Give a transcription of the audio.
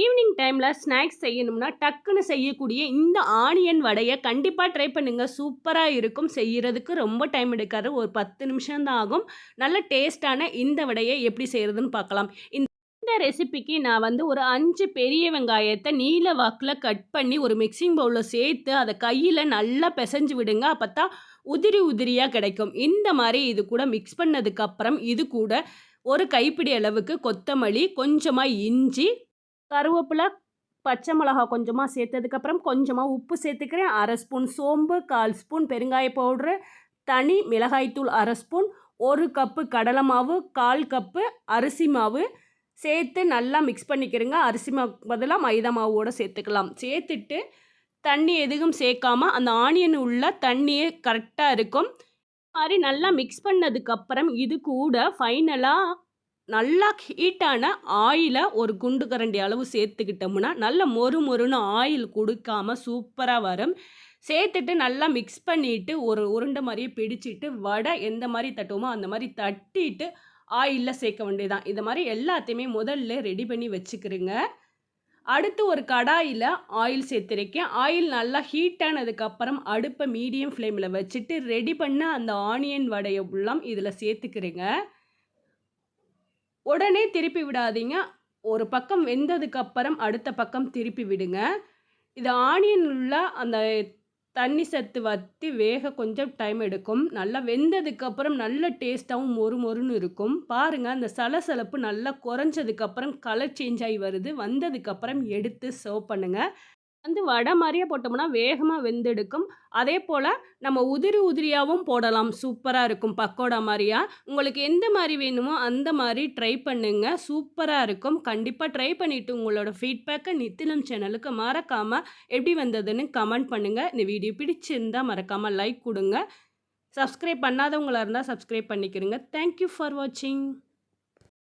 Evening டைமில் snacks செய்யணும்னா டக்குன்னு செய்யக்கூடிய இந்த ஆனியன் வடையை கண்டிப்பாக ட்ரை பண்ணுங்கள். சூப்பராக இருக்கும். செய்கிறதுக்கு ரொம்ப டைம் எடுக்காது. ஒரு 10 நிமிஷம் தான் ஆகும். நல்ல டேஸ்ட்டான இந்த வடையை எப்படி செய்கிறதுன்னு பார்க்கலாம். இந்த ரெசிபிக்கு நான் வந்து ஒரு 5 பெரிய வெங்காயத்தை நீல வாக்கில் கட் பண்ணி ஒரு மிக்சிங் பவுலில் சேர்த்து அதை கையில் நல்லா பிசைஞ்சு விடுங்க. அப்போ தான் உதிரி உதிரியாக கிடைக்கும். இந்த மாதிரி இது கூட மிக்ஸ் பண்ணதுக்கப்புறம் இது கூட ஒரு கைப்பிடி அளவுக்கு கொத்தமல்லி, கொஞ்சமாக இஞ்சி, கருவேப்பிலை, பச்சை மிளகா கொஞ்சமாக சேர்த்ததுக்கப்புறம் கொஞ்சமாக உப்பு சேர்த்துக்கிறேன். 1/2 ஸ்பூன் சோம்பு, 1/4 ஸ்பூன் பெருங்காய பவுட்ரு, தனி மிளகாய்த்தூள் 1/2 ஸ்பூன், 1 கப்பு கடலை மாவு, 1/4 கப்பு அரிசி மாவு சேர்த்து நல்லா மிக்ஸ் பண்ணிக்கிறேங்க. அரிசி மாவுக்கு பதிலாக மைதா மாவோடு சேர்த்துக்கலாம். சேர்த்துட்டு தண்ணி எதுவும் சேர்க்காம அந்த ஆனியன் உள்ள தண்ணியே கரெக்டாக இருக்கும். மாதிரி நல்லா மிக்ஸ் பண்ணதுக்கப்புறம் இது கூட ஃபைனலாக நல்லா ஹீட்டான ஆயிலை ஒரு குண்டு கரண்டி அளவு சேர்த்துக்கிட்டோம்னா நல்ல மொறு மொறுன்னு ஆயில் கொடுக்காம சூப்பராக வரும். சேர்த்துட்டு நல்லா மிக்ஸ் பண்ணிவிட்டு ஒரு உருண்டை மாதிரியே பிடிச்சிட்டு வடை எந்த மாதிரி தட்டுவோமோ அந்த மாதிரி தட்டிட்டு ஆயிலில் சேர்க்க வேண்டியதான். இது மாதிரி எல்லாத்தையுமே முதல்ல ரெடி பண்ணி வச்சுக்கிறேங்க. அடுத்து ஒரு கடாயில் ஆயில் சேர்த்துருக்கேன். ஆயில் நல்லா ஹீட் ஆனதுக்கப்புறம் அடுப்பை மீடியம் ஃப்ளேமில் வச்சுட்டு ரெடி பண்ண அந்த ஆனியன் வடையை எல்லாம் இதில் சேர்த்துக்கிறேங்க. உடனே திருப்பி விடாதீங்க. ஒரு பக்கம் வெந்ததுக்கப்புறம் அடுத்த பக்கம் திருப்பி விடுங்க. இது ஆனியன் உள்ள அந்த தண்ணி சத்து வற்றி வேக கொஞ்சம் டைம் எடுக்கும். நல்லா வெந்ததுக்கப்புறம் நல்ல டேஸ்ட்டாகவும் மொறு மொறுன்னு இருக்கும். பாருங்கள், அந்த சலசலப்பு நல்லா குறைஞ்சதுக்கப்புறம் கலர் சேஞ்ச் ஆகி வருது. வந்ததுக்கப்புறம் எடுத்து சர்வ் பண்ணுங்கள். வந்து வடை மாதிரியே போட்டோம்னா வேகமாக வெந்தெடுக்கும். அதே போல் நம்ம உதிரி உதிரியாகவும் போடலாம். சூப்பராக இருக்கும் பக்கோடா மாதிரியா. உங்களுக்கு எந்த மாதிரி வேணுமோ அந்த மாதிரி ட்ரை பண்ணுங்க. சூப்பராக இருக்கும். கண்டிப்பாக ட்ரை பண்ணிவிட்டு உங்களோட ஃபீட்பேக்கை நித்திலம் சேனலுக்கு மறக்காமல் எப்படி வந்ததுன்னு கமெண்ட் பண்ணுங்கள். இந்த வீடியோ பிடிச்சிருந்தால் மறக்காமல் லைக் கொடுங்க. சப்ஸ்கிரைப் பண்ணாதவங்களாக இருந்தால் சப்ஸ்கிரைப் பண்ணிக்கிறங்க. தேங்க்யூ ஃபார் வாட்சிங்.